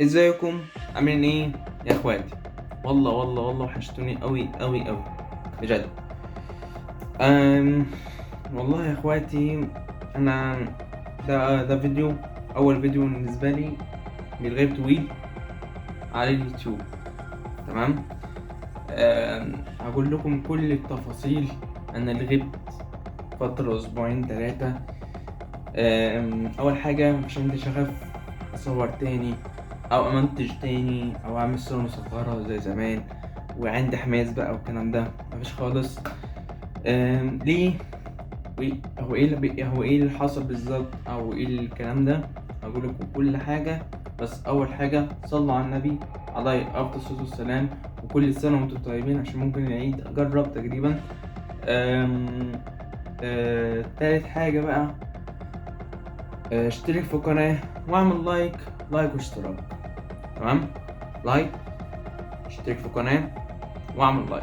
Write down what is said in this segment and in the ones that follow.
ازيكم؟ عاملين ايه يا اخواتي؟ والله وحشتوني قوي بجد. أم والله يا اخواتي، انا ده فيديو، اول فيديو بالنسبه لي من غير طويل على اليوتيوب. تمام. هقول لكم كل التفاصيل. انا اللي غبت فتره اسبوعين 3. اول حاجه مش عندي شغف اصور تاني او امنتج تاني او اعمل صورة مصغرة زي زمان، وعندي حماس بقى والكلام ده مفيش خالص. ليه؟ هو ايه اللي حصل بالظبط او ايه الكلام ده؟ هقول لكم كل حاجة. بس اول حاجة صلوا على النبي عليه افضل الصلاة والسلام، وكل سنة وانتم طيبين عشان ممكن العيد اجرب تقريبا. أم... تالت حاجة بقى، اشترك في القناة واعمل لايك واشتراك. تمام. لايك، اشترك في القناة واعمل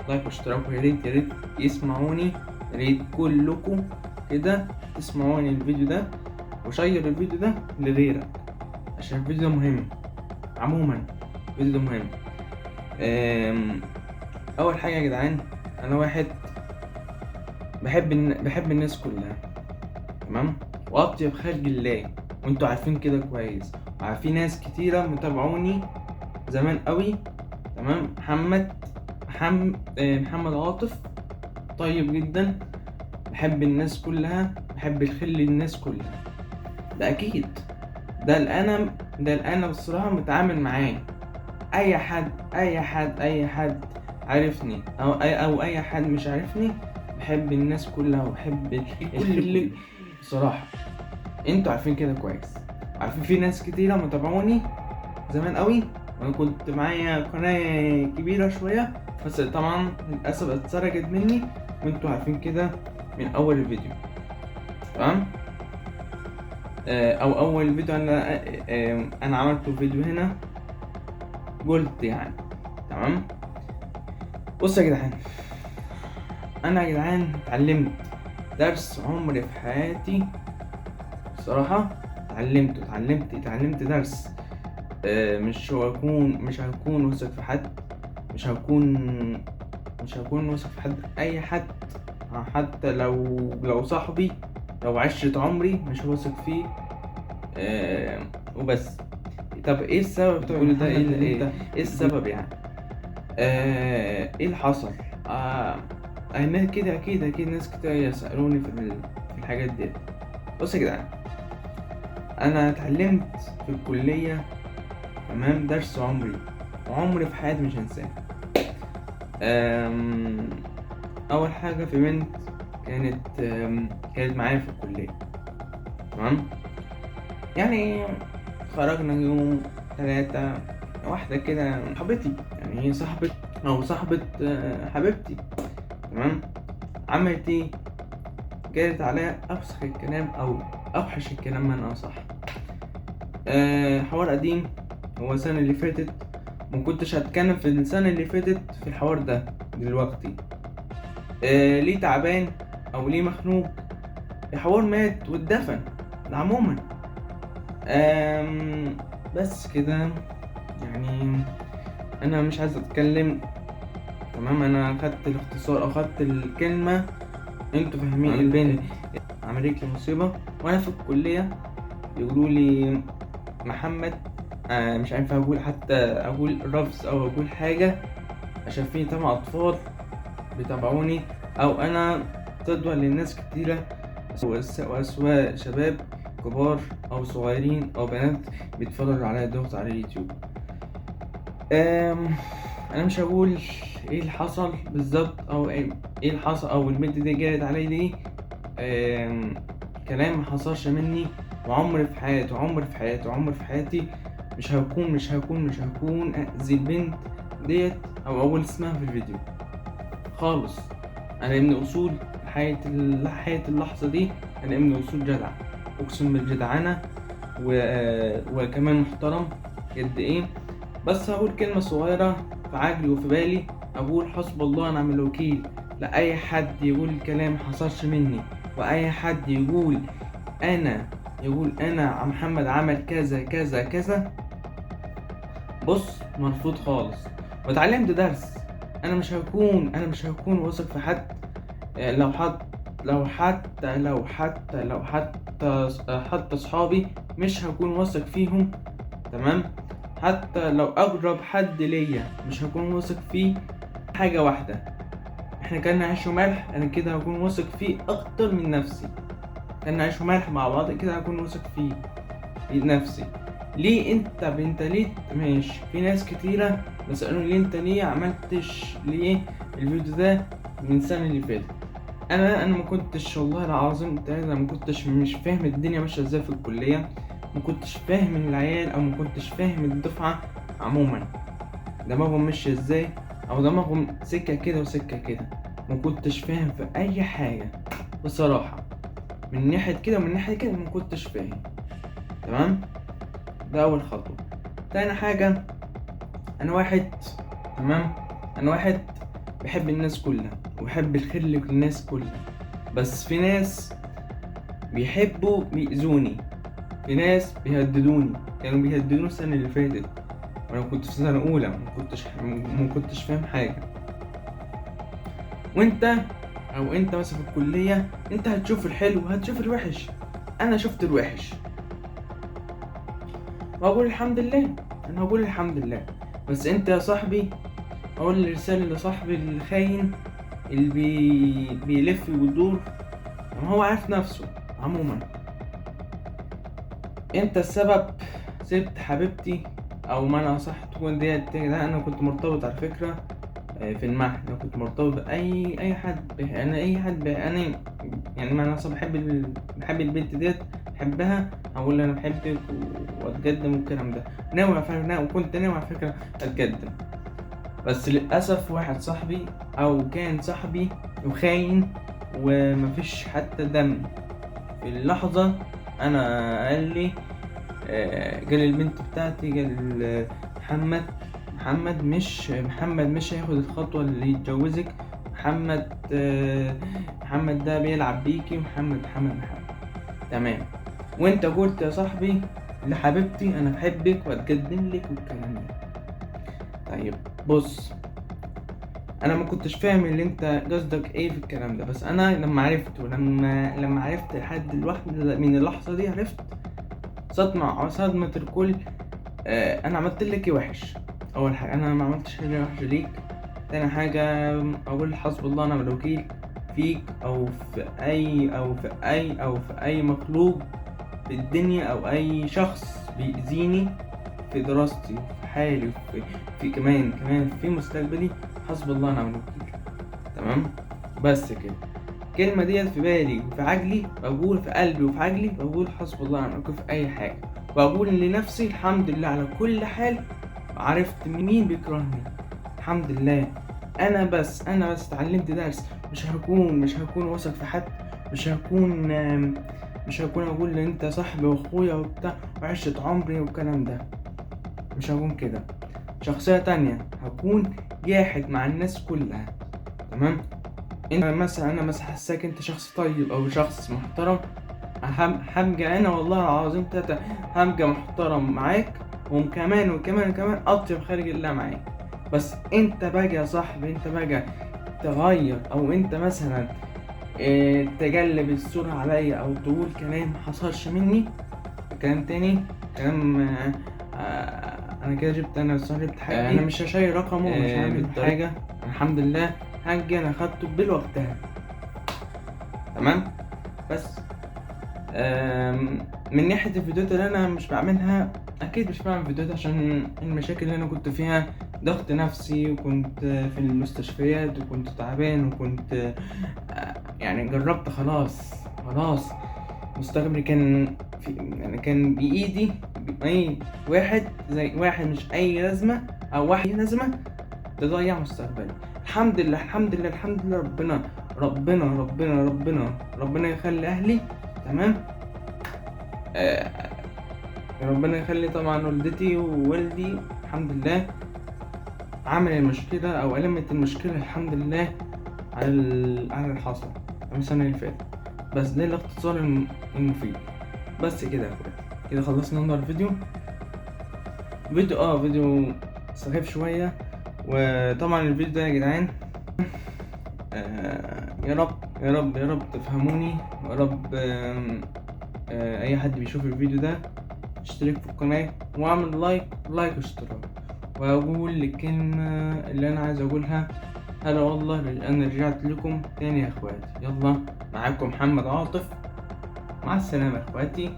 لايك واشتراك، ويا ريت يسمعوني، يا ريت كلكم كده تسمعوني الفيديو ده وشير الفيديو ده لغيرك عشان الفيديو ده مهم. عموما الفيديو ده مهم. اول حاجة يا جدعان، انا واحد بحب الناس كلها. تمام. واطيب خلق الله، وانتوا عارفين كده كويس، وعارفين ناس كتيرة متابعوني زمان قوي. تمام. محمد عاطف طيب جدا، بحب الناس كلها، بحب الخل للناس كلها، ده اكيد. ده اللي انا بصراحة متعامل معاه. اي حد عارفني او اي حد مش عارفني، بحب الناس كلها وبحب الكل بصراحة. انتوا عارفين كده كويس، عارفين في ناس كتيرة متابعوني زمان قوي، وانا كنت معايا قناة كبيرة شوية، بس طبعا للأسف اتسرقت مني، وانتوا عارفين كده من أول الفيديو. تمام. أو أول فيديو أنا عملته فيديو هنا قلت يعني. تمام. بصوا يا جدعان، أنا يا جدعان اتعلمت درس عمري في حياتي بصراحة. اتعلمت درس. مش هكون واثق في حد، مش هكون مش هكون واثق في حد، اي حد، حتى لو صاحبي، لو عشرة عمري مش واثق فيه. وبس. طب ايه السبب كل ده؟ ايه السبب يعني؟ ايه اللي حصل؟ انا كده اكيد ناس كتير يسألوني في الحاجات دي. بص يا جدعان، انا اتعلمت في الكلية، تمام، درس وعمري في حياتي مش هنساه. اول حاجه في بنت كانت معايا في الكليه. تمام. يعني خرجنا يوم 3، واحده كده صاحبتي، يعني هي صاحبه حبيبتي. تمام. عملت ايه؟ قالت عليا افسخ الكلام او اوحش الكلام من اصح. حوار قديم، هو السنه اللي فاتت، ما كنتش هتكلم في السنه اللي فاتت في الحوار ده دلوقتي. ليه تعبان او ليه مخنوق، الحوار مات واتدفن. ده عموما. بس كده يعني، انا مش عايز اتكلم. تمام. انا خدت الاختصار او خدت الكلمه، انتوا فاهمين. البنت عملت لي مصيبه وانا في الكليه، يقولوا لي محمد، مش عارف اقول رفض او اقول حاجه، عشان في طبعا اطفال بيتابعوني، او انا قدوة للناس كتيرة، سواء شباب كبار او صغيرين او بنات بيتفرجوا على دوت على اليوتيوب. انا مش هقول ايه اللي حصل بالظبط او ايه اللي حصل او البنت دي جرت علي ليه. كلام ما حصلش مني، وعمري في حياتي مش هكون اذي البنت ديت او اقول اسمها في الفيديو خالص. انا ابن اصول. حياة اللحظة دي، انا ابن اصول جدع، اقسم بالجدعنة، وكمان محترم قد ايه. بس هقول كلمة صغيرة في عقلي وفي بالي، اقول حسب الله ونعم الوكيل. لاي حد يقول كلام حصلش مني، واي حد يقول انا عم محمد عمل كذا كذا كذا، بص مرفوض خالص. واتعلمت درس، انا مش هكون واثق في حد. لو حد حتى صحابي مش هكون واثق فيهم. تمام. حتى لو اقرب حد ليا مش هكون واثق فيه. حاجة واحدة، احنا كنا عيش وملح، انا كده هكون واثق فيه اكتر من نفسي. كنا عيش وملح مع بعض كده هكون واثق فيه نفسي. ليه انت ليه؟ ماشي، في ناس كتيرة بسألوني ليه انت ليه عملتش ليه الفيديو ده من السنة اللي فاتت. انا ما كنتش، والله العظيم انا ما كنتش مش فاهم الدنيا ماشيه ازاي في الكليه. ما كنتش فاهم العيال، او ما كنتش فاهم الدفعه عموما دماغهم ماشيه ازاي، او دماغهم سكه كده وسكه كده. ما كنتش فاهم في اي حاجه بصراحه، من ناحيه كده ومن ناحيه كده ما كنتش فاهم. تمام. ده اول خطوه. تاني حاجه، انا واحد تمام انا واحد بحب الناس كلها وبحب الخير للناس كلها، بس في ناس بيحبوا بيأذوني، في ناس بيهددوني. كانوا بيهددوني السنة اللي فاتت وانا كنت في سنة اولى، ما كنتش فاهم حاجة. وانت مثلا في الكلية انت هتشوف الحلو وهتشوف الوحش. انا شفت الوحش واقول الحمد لله، انا هقول الحمد لله. بس انت يا صاحبي، اقول رسالة لصاحبي الخاين اللي بيلف ويدور، هو عارف نفسه عموما. انت السبب، سبت حبيبتي، او ما انا صح تكون ديت ده. انا كنت مرتبط على فكره في المعهد. انا كنت مرتبط باي حد، انا اي حد انا يعني ما انا اصلا بحب البنت ديت، بحبها، اقول انا بحبك واتقدم والكلام ده. وكنت ناوي على فكره اتقدم، بس للاسف واحد صاحبي او كان صاحبي وخاين ومفيش حتى دم. في اللحظه انا قال لي قال البنت بتاعتي، قال محمد مش هياخد الخطوة اللي يتجوزك. محمد ده بيلعب بيكي. محمد. تمام. وانت قلت يا صاحبي لحبيبتي انا بحبك واتقدم لك والكلام ده. طيب بص، انا ما كنتش فاهم اللي انت قصدك ايه في الكلام ده، بس انا لما عرفت لما عرفت لحد من اللحظة دي عرفت صدمة الكل. انا عملت لك ايه وحش؟ اول حاجه انا ما عملتش حاجه وحشه ليك. تاني حاجه اقول حسب الله ونعم الوكيل فيك او في اي مخلوق في الدنيا، او اي شخص بيأذيني في دراستي في حالي في كمان في مستقبلي. حسب الله ونعم الوكيل. تمام. بس كده الكلمة ديت في بالي وفي عقلي، بقول في قلبي وفي عقلي، بقول حسب الله ونعم الوكيل في أي حاجة. وأقول لنفسي الحمد لله على كل حال. عرفت مين بيكرهني الحمد لله. أنا بس اتعلمت درس. مش هكون واثق في حد. مش هكون أقول أنت صاحبي وأخويا وبتاع وعشرة عمري والكلام ده. مش هكون كده. شخصية تانية، هكون جاحد مع الناس كلها. تمام. انا مثلا حاساك انت شخص طيب او شخص محترم، همجى انا والله العظيم همجى محترم معاك، وكمان اطيب خارج الله معاك. بس انت بقى يا صاحبي، انت بقى تغير، او انت مثلا تجلب الصورة عليا، او تقول كلام محصلش مني، كلام تاني، كلام انا كده جبت حاجة. انا مش هشيل رقمه ومش هعمل حاجة. الحمد لله حاجة انا خدته بالوقتها. تمام. بس من ناحية الفيديوهات اللي انا مش بعملها، اكيد مش بعمل فيديوهات عشان المشاكل اللي انا كنت فيها، ضغط نفسي، وكنت في المستشفيات، وكنت تعبان، وكنت يعني جربت خلاص مستقبلي كان بإيدي. أي واحد مش أي لازمة، أو واحد لازمة تضيع مستقبلي. الحمد لله ربنا يخلي أهلي. تمام. ربنا يخلي طبعا والدتي ووالدي. الحمد لله عمل المشكلة أو علمت المشكلة الحمد لله على الحصل من السنة اللي فاتت. بس ده الاختصار المفيد. بس كده يا اخويا، كده خلصنا النهارده الفيديو. فيديو سخيف شوية. وطبعا الفيديو ده يا جدعان يا رب تفهموني، ويا رب اي حد بيشوف الفيديو ده اشترك في القناة واعمل لايك واشتراك. واقول الكلمة اللي انا عايز اقولها: هلا والله انا رجعت لكم تاني يا اخواتي. يلا معاكم محمد عاطف، مع السلامة يا اخواتي.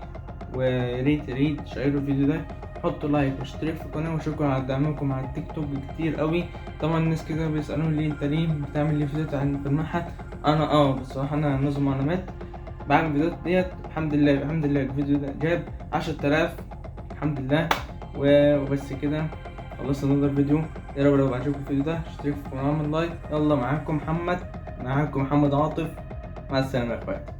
وريت تشيروا الفيديو ده، حطوا لايك واشترك في القناة، وشكرا على دعمكم على التيك توك كتير قوي. طبعا الناس كده بيسألوني ليه انت ليه بتعمل لي فيديوهات عن في المعهد. انا بصراحة انا نظم معلومات، بعمل فيديوهات ديت. الحمد لله الفيديو ده جاب 10,000 الحمد لله. وبس كده خلصنا نقدر فيديو. يا رب لو عجبكم الفيديو ده اشتركوا في القناة واعمل لايك. يلا معاكم محمد عاطف، مع السلامة يا اخوات.